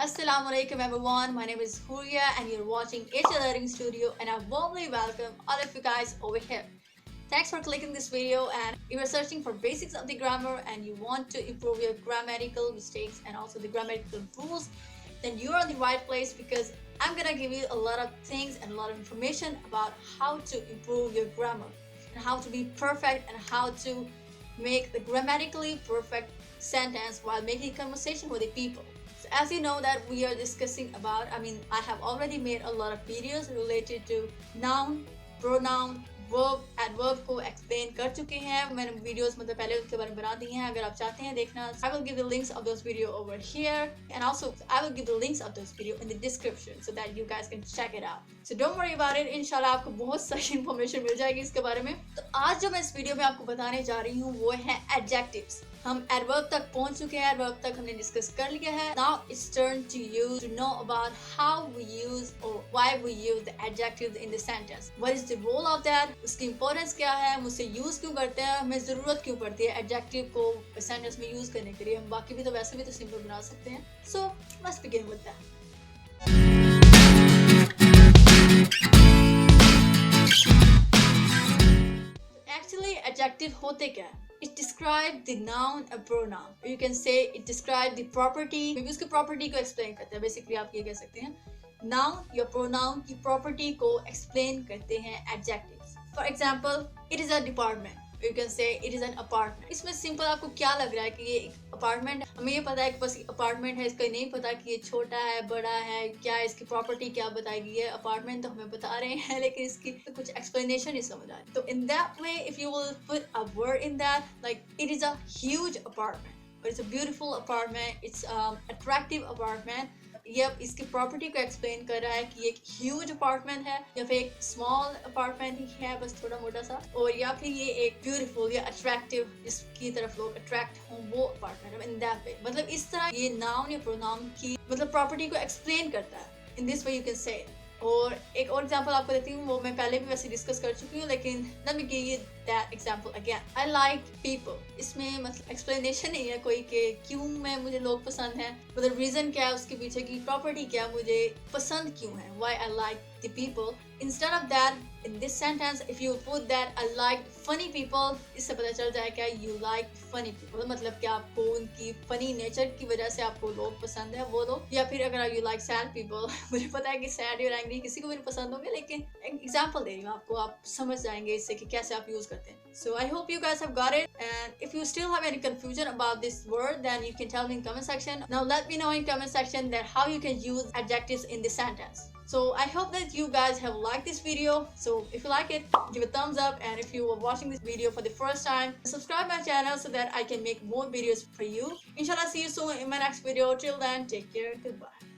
Assalamualaikum everyone, my name is Huria and you're watching H Learning Studio and I warmly welcome all of you guys over here. Thanks for clicking this video, and if you're searching for basics of the grammar and you want to improve your grammatical mistakes and also the grammatical rules, then you're on the right place because I'm gonna give you a lot of things and a lot of information about how to improve your grammar and how to be perfect and how to make the grammatically perfect sentence while making conversation with the people. So as you know that we are discussing about, I have already made a lot of videos related to noun, pronoun, verb adverb को explain कर चुके हैं. मैंने videos मतलब पहले उसके बारे में बना दी हैं. अगर आप चाहते हैं देखना, I will give the links of those video over here, and also I will give the links of those video in the description so that you guys can check it out. So don't worry about it. इंशाल्लाह आपको बहुत सारी information मिल जाएगी इसके बारे में. तो आज जो मैं इस वीडियो में आपको बताने जा रही हूँ वो है adjectives. हम एडवर्ब तक पहुंच चुके हैं. एडवर्ब तक हमने डिस्कस कर लिया है. Now it's turn to you to know about how we use or why we use the adjectives in the sentence. What is the role of that? उसकी इंपॉर्टेंस क्या है, मुझसे यूज क्यों करते हैं, हमें जरूरत क्यों पड़ती है एडजेक्टिव को सेंटेंस में यूज करने के लिए. हम बाकी भी तो वैसे भी तो सिंपल बना सकते हैं. So let's begin with that. Actually adjective होते क्या है? It describe the noun and pronoun. You can say it describe the property. maybe उसकी property को explain करते हैं. Basically आप ये कह सकते हैं noun या pronoun की property को explain करते हैं adjectives. For example, it is a department. You can say it is an apartment. इसमें सिंपल आपको क्या लग रहा है कि ये एक अपार्टमेंट है. हमें ये पता है कि बस अपार्टमेंट है, इसका नहीं पता कि ये छोटा है बड़ा है, क्या है इसकी प्रॉपर्टी क्या बताएगी. ये अपार्टमेंट तो हमें बता रहे हैं लेकिन इसकी तो कुछ एक्सप्लेनेशन नहीं समझ आ रही. तो in that way if you will put a word in that, like it is a huge apartment, but it's a beautiful apartment, it's attractive apartment. ये अब इसकी प्रॉपर्टी को एक्सप्लेन कर रहा है कि ये एक ह्यूज अपार्टमेंट है या फिर एक स्मॉल अपार्टमेंट ही है बस थोड़ा मोटा सा, और या फिर ये एक ब्यूटीफुल या अट्रैक्टिव जिसकी तरफ लोग अट्रैक्ट हों वो अपार्टमेंट है. इन दैट वे मतलब इस तरह ये नाउन या प्रोनाउन की मतलब प्रॉपर्टी को एक्सप्लेन करता है. In this way you can say. और एक और एग्जांपल आपको देती हूँ, वो मैं पहले भी वैसे डिस्कस कर चुकी हूँ लेकिन let me give you that example again. I like people. इसमें मतलब एक्सप्लेनेशन नहीं है कोई कि क्यों मुझे लोग पसंद हैं, मतलब रीजन क्या है उसके पीछे की प्रॉपर्टी क्या मुझे पसंद क्यों है, why I like the people. Instead of that in this sentence if you put that I like funny people, इससे पता चल जाएगा you like funny people. मतलब कि आपको उनकी funny nature की वजह से आपको लोग पसंद है वो लोग. या फिर अगर you like sad people मुझे पता है कि sad और angry किसी को भी नहीं पसंद होंगे लेकिन एग्जांपल दे रही हूँ आपको, आप समझ जाएंगे इससे कि कैसे आप यूज करते हैं. So I hope you guys have got it, and if you still have any confusion about this word then you can tell me in comment section. Now let me know in comment section that how you can use adjectives in the sentence. So I hope that you guys have liked this video. So if you like it, give a thumbs up, and if you are watching this video for the first time, subscribe my channel so that I can make more videos for you. Inshallah, see you soon in my next video. Till then, take care. Goodbye.